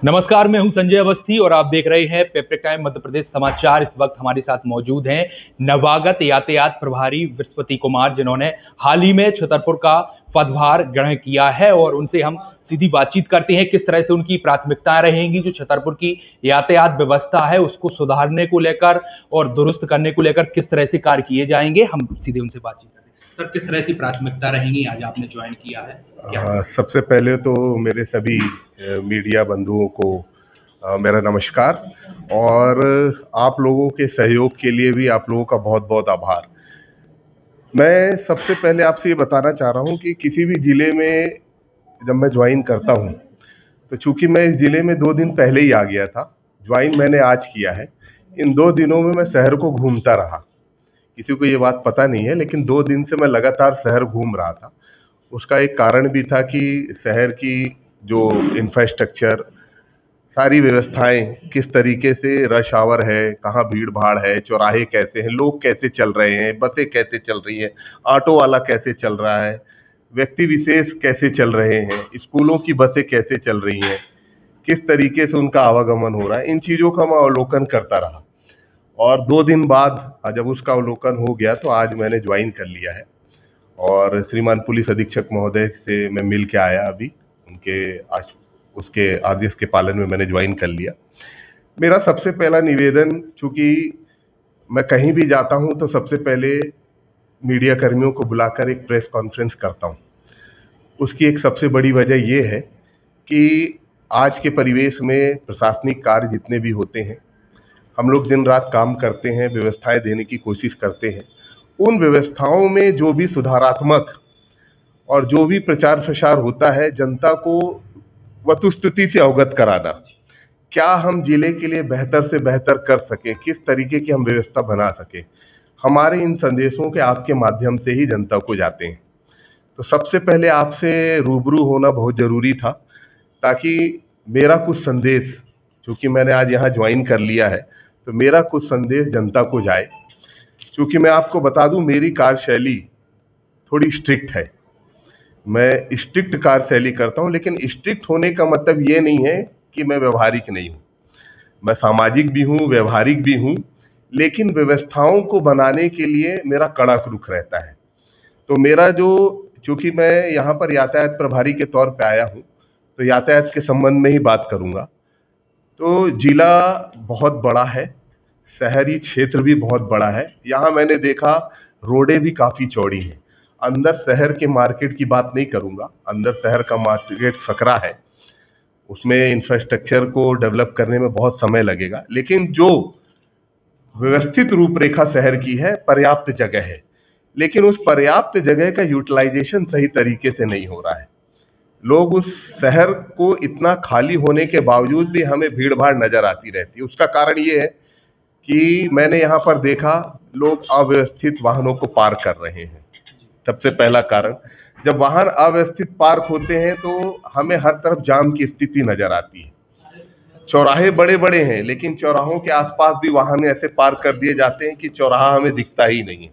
नमस्कार, मैं हूं संजय अवस्थी और आप देख रहे हैं पेपरिक टाइम मध्य प्रदेश समाचार। इस वक्त हमारे साथ मौजूद हैं नवागत यातायात प्रभारी बृहस्पति कुमार, जिन्होंने हाल ही में छतरपुर का पदभार ग्रहण किया है और उनसे हम सीधी बातचीत करते हैं किस तरह से उनकी प्राथमिकताएं रहेंगी जो छतरपुर की यातायात व्यवस्था है उसको सुधारने को लेकर और दुरुस्त करने को लेकर किस तरह से कार्य किए जाएंगे। हम सीधे उनसे बातचीत करते हैं। सर, किस तरह से प्राथमिकता रहेंगी? आज आपने ज्वाइन किया है क्या? सबसे पहले तो मेरे सभी मीडिया बंधुओं को मेरा नमस्कार और आप लोगों के सहयोग के लिए भी आप लोगों का बहुत बहुत आभार। मैं सबसे पहले आपसे ये बताना चाह रहा हूँ कि किसी भी ज़िले में जब मैं ज्वाइन करता हूँ तो चूंकि मैं इस ज़िले में 2 दिन पहले ही आ गया था, ज्वाइन मैंने आज किया है। इन 2 दिनों में मैं शहर को घूमता रहा। किसी को ये बात पता नहीं है, लेकिन 2 दिन से मैं लगातार शहर घूम रहा था। उसका एक कारण भी था कि शहर की जो इंफ्रास्ट्रक्चर, सारी व्यवस्थाएं किस तरीके से, रश आवर है, कहाँ भीड़ भाड़ है, चौराहे कैसे हैं, लोग कैसे चल रहे हैं, बसें कैसे चल रही हैं, ऑटो वाला कैसे चल रहा है, व्यक्ति विशेष कैसे चल रहे हैं, स्कूलों की बसें कैसे चल रही हैं, किस तरीके से उनका आवागमन हो रहा है, इन चीज़ों का मैं अवलोकन करता रहा। और 2 दिन बाद जब उसका अवलोकन हो गया तो आज मैंने ज्वाइन कर लिया है और श्रीमान पुलिस अधीक्षक महोदय से मैं मिल के आया अभी। उसके आदेश के पालन में मैंने ज्वाइन कर लिया। मेरा सबसे पहला निवेदन, चूँकि मैं कहीं भी जाता हूँ तो सबसे पहले मीडिया कर्मियों को बुलाकर एक प्रेस कॉन्फ्रेंस करता हूँ। उसकी एक सबसे बड़ी वजह ये है कि आज के परिवेश में प्रशासनिक कार्य जितने भी होते हैं, हम लोग दिन रात काम करते हैं, व्यवस्थाएं देने की कोशिश करते हैं। उन व्यवस्थाओं में जो भी सुधारात्मक और जो भी प्रचार प्रसार होता है, जनता को वस्तुस्थिति से अवगत कराना, क्या हम जिले के लिए बेहतर से बेहतर कर सकें, किस तरीके की हम व्यवस्था बना सकें, हमारे इन संदेशों के आपके माध्यम से ही जनता को जाते हैं। तो सबसे पहले आपसे रूबरू होना बहुत ज़रूरी था, ताकि मेरा कुछ संदेश, चूँकि मैंने आज यहाँ ज्वाइन कर लिया है, तो मेरा कुछ संदेश जनता को जाए। क्योंकि मैं आपको बता दूं, मेरी कार्यशैली थोड़ी स्ट्रिक्ट है। मैं स्ट्रिक्ट कार्यशैली करता हूं, लेकिन स्ट्रिक्ट होने का मतलब ये नहीं है कि मैं व्यवहारिक नहीं हूं। मैं सामाजिक भी हूं, व्यवहारिक भी हूं, लेकिन व्यवस्थाओं को बनाने के लिए मेरा कड़क रुख रहता है। तो मेरा जो, चूँकि मैं यहाँ पर यातायात प्रभारी के तौर पे आया हूँ, तो यातायात के संबंध में ही बात करूँगा। तो जिला बहुत बड़ा है, शहरी क्षेत्र भी बहुत बड़ा है। यहाँ मैंने देखा रोडें भी काफ़ी चौड़ी हैं। अंदर शहर के मार्केट की बात नहीं करूँगा, अंदर शहर का मार्केट सकरा है, उसमें इंफ्रास्ट्रक्चर को डेवलप करने में बहुत समय लगेगा, लेकिन जो व्यवस्थित रूपरेखा शहर की है, पर्याप्त जगह है, लेकिन उस पर्याप्त जगह का यूटिलाइजेशन सही तरीके से नहीं हो रहा है। लोग उस शहर को इतना खाली होने के बावजूद भी हमें भीड़ भाड़ नजर आती रहती है। उसका कारण ये है कि मैंने यहाँ पर देखा, लोग अव्यवस्थित वाहनों को पार्क कर रहे हैं। सबसे पहला कारण, जब वाहन अव्यवस्थित पार्क होते हैं तो हमें हर तरफ जाम की स्थिति नजर आती है। चौराहे बड़े बड़े हैं, लेकिन चौराहों के आसपास भी वाहन ऐसे पार्क कर दिए जाते हैं कि चौराहा हमें दिखता ही नहीं है।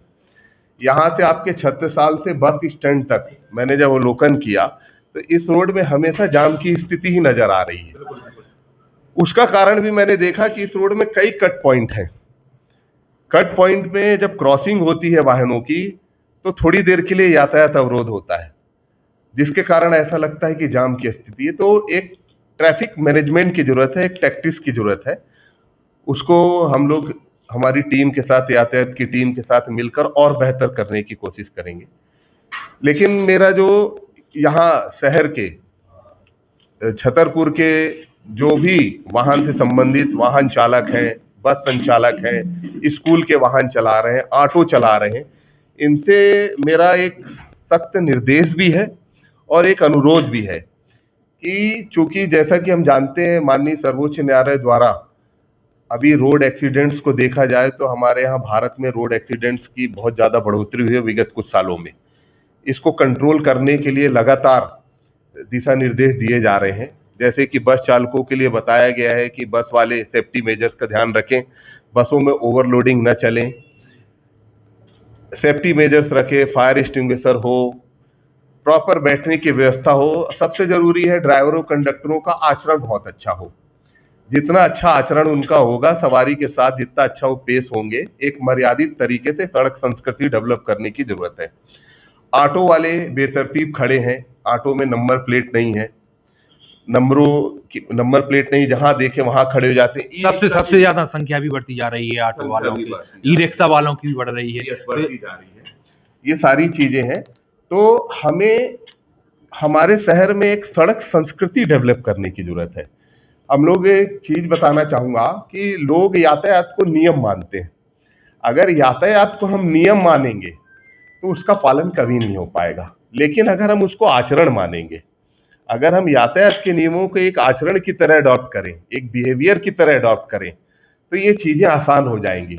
यहाँ से आपके छत्रसाल से बस स्टैंड तक मैंने जब अवलोकन किया तो इस रोड में हमेशा जाम की स्थिति ही नजर आ रही है। उसका कारण भी मैंने देखा कि इस रोड में कई कट पॉइंट हैं। कट पॉइंट में जब क्रॉसिंग होती है वाहनों की, तो थोड़ी देर के लिए यातायात अवरोध होता है, जिसके कारण ऐसा लगता है कि जाम की स्थिति है। तो एक ट्रैफिक मैनेजमेंट की जरूरत है, एक टैक्टिक्स की जरूरत है। उसको हम लोग हमारी टीम के साथ, यातायात की टीम के साथ मिलकर और बेहतर करने की कोशिश करेंगे। लेकिन मेरा जो यहाँ शहर के, छतरपुर के जो भी वाहन से संबंधित वाहन चालक हैं, बस संचालक हैं, स्कूल के वाहन चला रहे हैं, ऑटो चला रहे हैं, इनसे मेरा एक सख्त निर्देश भी है और एक अनुरोध भी है कि चूंकि जैसा कि हम जानते हैं, माननीय सर्वोच्च न्यायालय द्वारा अभी रोड एक्सीडेंट्स को देखा जाए तो हमारे यहाँ भारत में रोड एक्सीडेंट्स की बहुत ज़्यादा बढ़ोतरी हुई है विगत कुछ सालों में। इसको कंट्रोल करने के लिए लगातार दिशा निर्देश दिए जा रहे हैं। जैसे कि बस चालकों के लिए बताया गया है कि बस वाले सेफ्टी मेजर्स का ध्यान रखें, बसों में ओवरलोडिंग न चलें, सेफ्टी मेजर्स रखें, फायर एक्सटिंग्विशर हो, प्रॉपर बैठने की व्यवस्था हो। सबसे जरूरी है ड्राइवरों कंडक्टरों का आचरण बहुत अच्छा हो। जितना अच्छा आचरण उनका होगा सवारी के साथ, जितना अच्छा वो पेश होंगे, एक मर्यादित तरीके से सड़क संस्कृति डेवलप करने की जरूरत है। ऑटो वाले बेतरतीब खड़े हैं, ऑटो में नंबर प्लेट नहीं है, नंबर प्लेट नहीं, जहां देखे वहां खड़े हो जाते हैं। सबसे ज्यादा संख्या भी बढ़ती जा रही है ऑटो वालों की, ई रिक्शा वालों की भी बढ़ रही है, बढ़ती जा रही है। ये सारी चीजें हैं, तो हमें हमारे शहर में एक सड़क संस्कृति डेवलप करने की जरूरत है। हम लोग एक चीज बताना चाहूंगा कि लोग यातायात को नियम मानते हैं। अगर यातायात को हम नियम मानेंगे तो उसका पालन कभी नहीं हो पाएगा, लेकिन अगर हम उसको आचरण मानेंगे, अगर हम यातायात के नियमों को एक आचरण की तरह अडॉप्ट करें, एक बिहेवियर की तरह अडॉप्ट करें, तो ये चीजें आसान हो जाएंगी।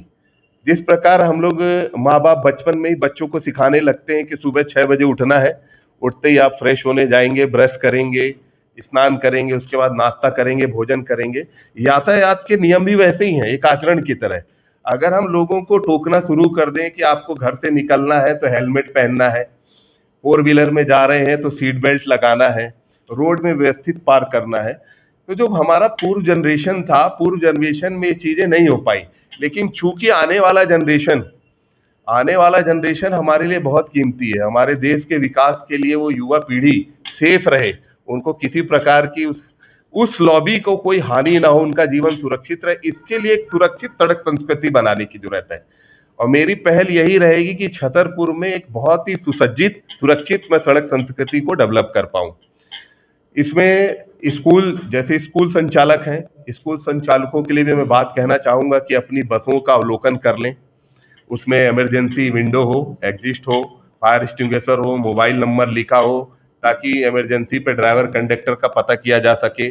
जिस प्रकार हम लोग माँ बाप बचपन में ही बच्चों को सिखाने लगते हैं कि सुबह 6 बजे उठना है, उठते ही आप फ्रेश होने जाएंगे, ब्रश करेंगे, स्नान करेंगे, उसके बाद नाश्ता करेंगे, भोजन करेंगे। यातायात के नियम भी वैसे ही हैं, एक आचरण की तरह। अगर हम लोगों को टोकना शुरू कर दें कि आपको घर से निकलना है तो हेलमेट पहनना है, 4 व्हीलर में जा रहे हैं तो सीट बेल्ट लगाना है, रोड में व्यवस्थित पार करना है, तो जो हमारा पूर्व जनरेशन में ये चीजें नहीं हो पाई। लेकिन चूंकि आने वाला जनरेशन हमारे लिए बहुत कीमती है। हमारे देश के विकास के लिए वो युवा पीढ़ी सेफ रहे, उनको किसी प्रकार की उस लॉबी को कोई हानि ना हो, उनका जीवन सुरक्षित रहे, इसके लिए एक सुरक्षित सड़क संस्कृति बनाने की जरूरत है। और मेरी पहल यही रहेगी कि छतरपुर में एक बहुत ही सुसज्जित, सुरक्षित मैं सड़क संस्कृति को डेवलप कर पाऊं। इसमें स्कूल संचालक हैं, स्कूल संचालकों के लिए भी मैं बात कहना चाहूंगा कि अपनी बसों का अवलोकन कर लें। उसमें इमरजेंसी विंडो हो, एग्जिस्ट हो, फायर एक्सटिंग्विशर हो, मोबाइल नंबर लिखा हो, ताकि इमरजेंसी पे ड्राइवर कंडक्टर का पता किया जा सके।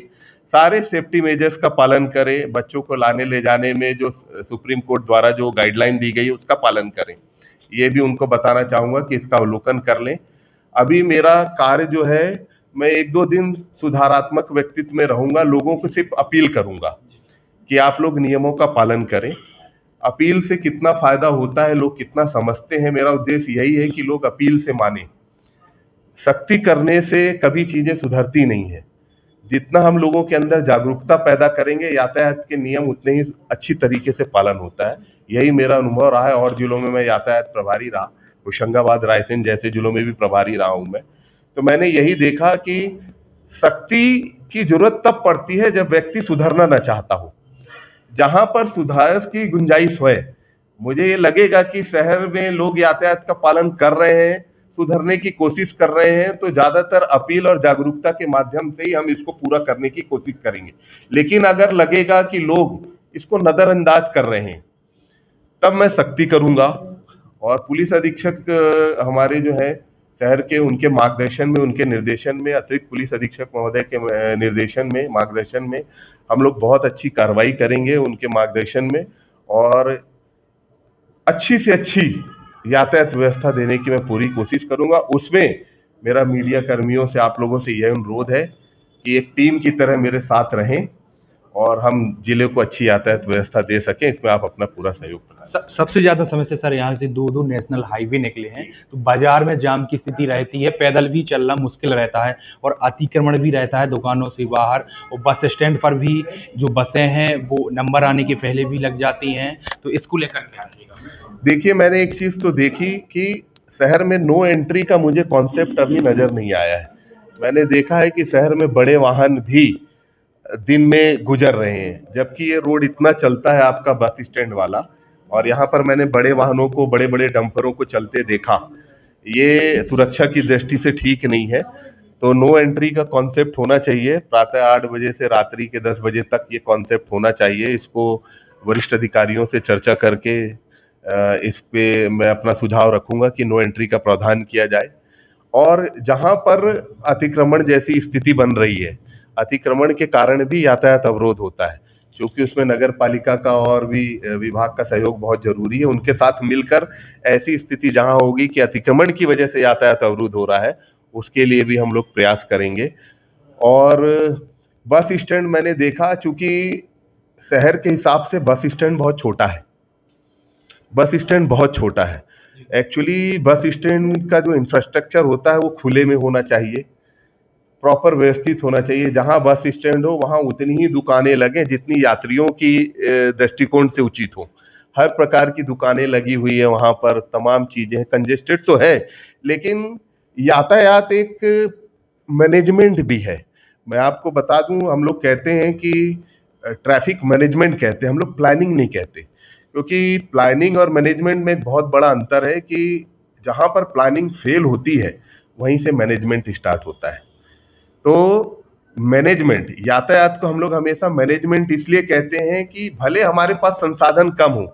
सारे सेफ्टी मेजर्स का पालन करें। बच्चों को लाने ले जाने में जो सुप्रीम कोर्ट द्वारा जो गाइडलाइन दी गई है उसका पालन करें। ये भी उनको बताना चाहूंगा कि इसका अवलोकन कर लें। अभी मेरा कार्य जो है, मैं 1-2 दिन सुधारात्मक व्यक्तित्व में रहूंगा, लोगों को सिर्फ अपील करूंगा कि आप लोग नियमों का पालन करें। अपील से कितना फायदा होता है, लोग कितना समझते हैं, मेरा उद्देश्य यही है कि लोग अपील से माने। सख्ती करने से कभी चीजें सुधरती नहीं है। जितना हम लोगों के अंदर जागरूकता पैदा करेंगे, यातायात के नियम उतने ही अच्छी तरीके से पालन होता है। यही मेरा अनुभव रहा है। और जिलों में मैं यातायात प्रभारी रहा, होशंगाबाद, रायसेन जैसे जिलों में भी प्रभारी रहा हूं मैं, तो मैंने यही देखा कि सख्ती की जरूरत तब पड़ती है जब व्यक्ति सुधरना न चाहता हो। जहां पर सुधार की गुंजाइश है, मुझे ये लगेगा कि शहर में लोग यातायात का पालन कर रहे हैं, सुधरने की कोशिश कर रहे हैं, तो ज्यादातर अपील और जागरूकता के माध्यम से ही हम इसको पूरा करने की कोशिश करेंगे। लेकिन अगर लगेगा कि लोग इसको नजरअंदाज कर रहे हैं, तब मैं सख्ती करूंगा। और पुलिस अधीक्षक हमारे जो है शहर के, उनके मार्गदर्शन में, उनके निर्देशन में, अतिरिक्त पुलिस अधीक्षक महोदय के निर्देशन में, मार्गदर्शन में हम लोग बहुत अच्छी कार्रवाई करेंगे उनके मार्गदर्शन में, और अच्छी से अच्छी यातायात व्यवस्था देने की मैं पूरी कोशिश करूंगा। उसमें मेरा मीडिया कर्मियों से, आप लोगों से यह अनुरोध है कि एक टीम की तरह मेरे साथ रहें और हम जिले को अच्छी यातायात व्यवस्था दे सकें। इसमें आप अपना पूरा सहयोग करें। सबसे ज्यादा समस्या सर यहाँ से दो नेशनल हाईवे निकले हैं, तो बाजार में जाम की स्थिति रहती है, पैदल भी चलना मुश्किल रहता है, और अतिक्रमण भी रहता है दुकानों से बाहर, और बस स्टैंड पर भी जो बसें हैं वो नंबर आने के पहले भी लग जाती हैं। तो इसको लेकर क्या रहेगा? देखिए, मैंने एक चीज तो देखी कि शहर में नो एंट्री का मुझे कॉन्सेप्ट अभी नजर नहीं आया है। मैंने देखा है कि शहर में बड़े वाहन भी दिन में गुजर रहे हैं, जबकि ये रोड इतना चलता है आपका बस स्टैंड वाला, और यहाँ पर मैंने बड़े वाहनों को, बड़े बड़े डंपरों को चलते देखा। ये सुरक्षा की दृष्टि से ठीक नहीं है। तो नो एंट्री का कॉन्सेप्ट होना चाहिए। प्रातः 8 बजे से रात्रि के 10 बजे तक ये कॉन्सेप्ट होना चाहिए। इसको वरिष्ठ अधिकारियों से चर्चा करके इस पे मैं अपना सुझाव रखूंगा कि नो एंट्री का प्रावधान किया जाए। और जहां पर अतिक्रमण जैसी स्थिति बन रही है, अतिक्रमण के कारण भी यातायात अवरोध होता है, क्योंकि उसमें नगर पालिका का और भी विभाग का सहयोग बहुत जरूरी है। उनके साथ मिलकर ऐसी स्थिति जहां होगी कि अतिक्रमण की वजह से यातायात अवरुद्ध हो रहा है, उसके लिए भी हम लोग प्रयास करेंगे। और बस स्टैंड मैंने देखा, चूंकि शहर के हिसाब से बस स्टैंड बहुत छोटा है, एक्चुअली बस स्टैंड का जो इंफ्रास्ट्रक्चर होता है वो खुले में होना चाहिए, प्रॉपर व्यवस्थित होना चाहिए। जहां बस स्टैंड हो वहां उतनी ही दुकानें लगे जितनी यात्रियों की दृष्टिकोण से उचित हो। हर प्रकार की दुकानें लगी हुई है वहां पर, तमाम चीजें कंजेस्टेड तो है, लेकिन यातायात एक मैनेजमेंट भी है। मैं आपको बता दूं, हम लोग कहते हैं कि ट्रैफिक मैनेजमेंट कहते हैं, हम लोग प्लानिंग नहीं कहते, क्योंकि प्लानिंग और मैनेजमेंट में एक बहुत बड़ा अंतर है कि जहां पर प्लानिंग फेल होती है वहीं से मैनेजमेंट स्टार्ट होता है। तो मैनेजमेंट, यातायात को हम लोग हमेशा मैनेजमेंट इसलिए कहते हैं कि भले हमारे पास संसाधन कम हो,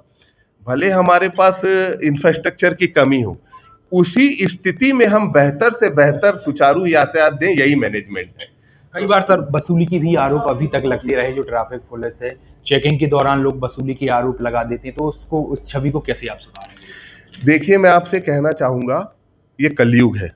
भले हमारे पास इंफ्रास्ट्रक्चर की कमी हो, उसी स्थिति में हम बेहतर से बेहतर सुचारू यातायात दें, यही मैनेजमेंट है। कई बार सर वसूली की भी आरोप अभी तक लगते रहे, जो ट्रैफिक पुलिस है चेकिंग के दौरान लोग वसूली की आरोप लगा देते हैं, तो उसको, उस छवि को कैसे आप सुधारेंगे? देखिए, मैं आपसे कहना चाहूंगा, ये कलयुग है।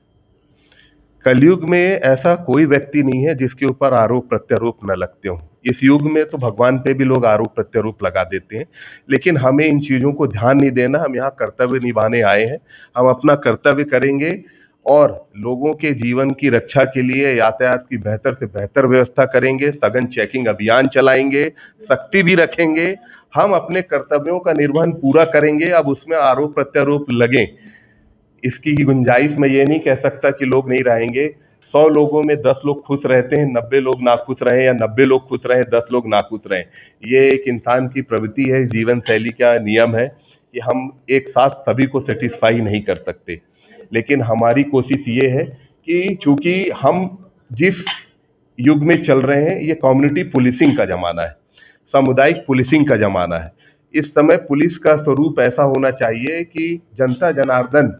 कलयुग में ऐसा कोई व्यक्ति नहीं है जिसके ऊपर आरोप प्रत्यारोप न लगते हों। इस युग में तो भगवान पे भी लोग आरोप प्रत्यारोप लगा देते हैं, लेकिन हमें इन चीज़ों को ध्यान नहीं देना। हम यहाँ कर्तव्य निभाने आए हैं, हम अपना कर्तव्य करेंगे और लोगों के जीवन की रक्षा के लिए यातायात की बेहतर से बेहतर व्यवस्था करेंगे, सघन चेकिंग अभियान चलाएंगे, सख्ती भी रखेंगे। हम अपने कर्तव्यों का निर्वहन पूरा करेंगे। अब उसमें आरोप प्रत्यारोप लगें, इसकी गुंजाइश मैं ये नहीं कह सकता कि लोग नहीं रहेंगे। 100 लोगों में 10 लोग खुश रहते हैं, 90 लोग नाखुश रहे, या 90 लोग खुश रहे, 10 लोग नाखुश रहे। ये एक इंसान की प्रवृत्ति है, जीवन शैली का नियम है कि हम एक साथ सभी को सेटिस्फाई नहीं कर सकते। लेकिन हमारी कोशिश ये है कि चूंकि हम जिस युग में चल रहे हैं, ये कम्युनिटी पुलिसिंग का ज़माना है, सामुदायिक पुलिसिंग का ज़माना है। इस समय पुलिस का स्वरूप ऐसा होना चाहिए कि जनता जनार्दन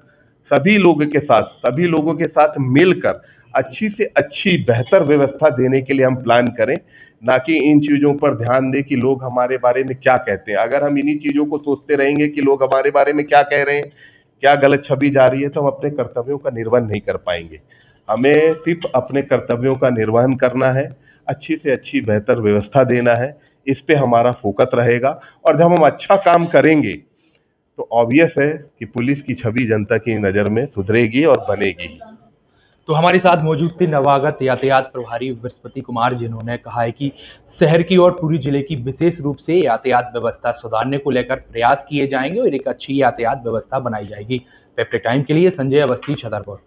सभी लोगों के साथ मिलकर अच्छी से अच्छी बेहतर व्यवस्था देने के लिए हम प्लान करें, ना कि इन चीज़ों पर ध्यान दें कि लोग हमारे बारे में क्या कहते हैं। अगर हम इन्हीं चीज़ों को सोचते रहेंगे कि लोग हमारे बारे में क्या कह रहे हैं, क्या गलत छवि जा रही है, तो हम अपने कर्तव्यों का निर्वहन नहीं कर पाएंगे। हमें सिर्फ अपने कर्तव्यों का निर्वहन करना है, अच्छी से अच्छी बेहतर व्यवस्था देना है, इस पे हमारा फोकस रहेगा। और जब हम अच्छा काम करेंगे तो ऑब्वियस है कि पुलिस की छवि जनता की नज़र में सुधरेगी और बनेगी। तो हमारे साथ मौजूद थे नवागत यातायात प्रभारी बृहस्पति कुमार, जिन्होंने कहा है कि शहर की और पूरी जिले की विशेष रूप से यातायात व्यवस्था सुधारने को लेकर प्रयास किए जाएंगे और एक अच्छी यातायात व्यवस्था बनाई जाएगी। पेप्रे टाइम के लिए संजय अवस्थी, छतरपुर।